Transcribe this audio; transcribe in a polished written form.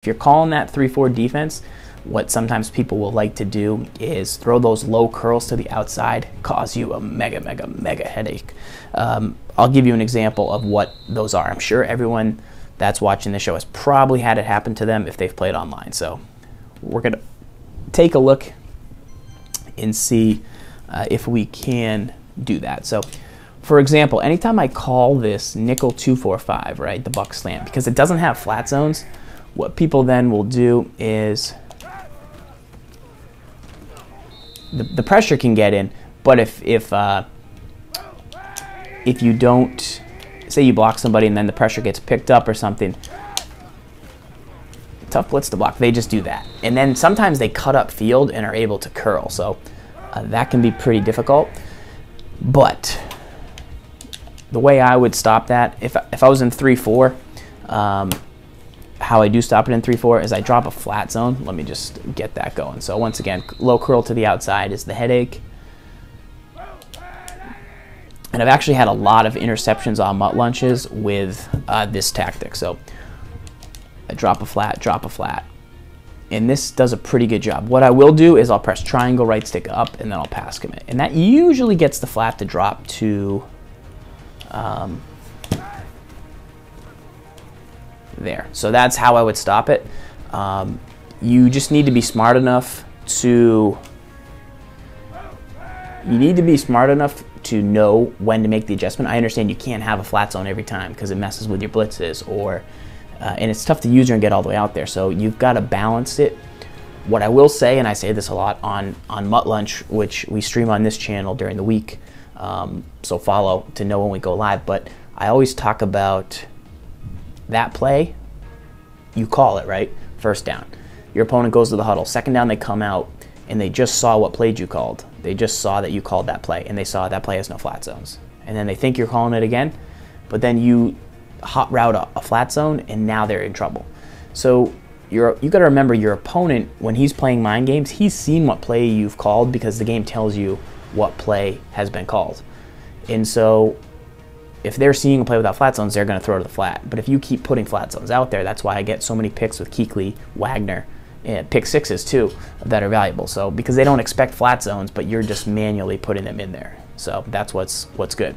If you're calling that 3-4 defense, what sometimes people will like to do is throw those low curls to the outside, cause you a mega headache. I'll give you an example of what those are. I'm sure everyone that's watching this show has probably had it happen to them if they've played online. So we're going to take a look and see if we can do that. So for example, anytime I call this nickel 2-4-5, right, the buck slant, because it doesn't have flat zones, what people then will do is the pressure can get in, but if you don't, say you block somebody and then the pressure gets picked up or something, tough blitz to block, they just do that. And then sometimes they cut up field and are able to curl, so that can be pretty difficult. But the way I would stop that, if I was in 3-4, how I do stop it in 3-4 is I drop a flat zone. Let me just get that going. So once again, low curl to the outside is the headache. And I've actually had a lot of interceptions on mutt lunches with this tactic. So I drop a flat. And this does a pretty good job. What I will do is I'll press triangle, right stick up, and then I'll pass commit. And that usually gets the flat to drop to there. So that's how I would stop it. You just need to be smart enough to know when to make the adjustment. I understand you can't have a flat zone every time because it messes with your blitzes, or and it's tough to use and get all the way out there. So you've got to balance it. What I will say, and I say this a lot on Mutt Lunch, which we stream on this channel during the week, so follow to know when we go live, but I always talk about that play, you call it, right? First down. Your opponent goes to the huddle. Second down, they come out, and they just saw what play you called. They just saw that you called that play, and they saw that play has no flat zones. And then they think you're calling it again, but then you hot route a flat zone, and now they're in trouble. So you got to remember, your opponent, when he's playing mind games, he's seen what play you've called because the game tells you what play has been called. And so if they're seeing a play without flat zones, they're going to throw to the flat. But if you keep putting flat zones out there, that's why I get so many picks with Kuechly, Wagner, and pick sixes too that are valuable. So because they don't expect flat zones, but you're just manually putting them in there. So that's what's good.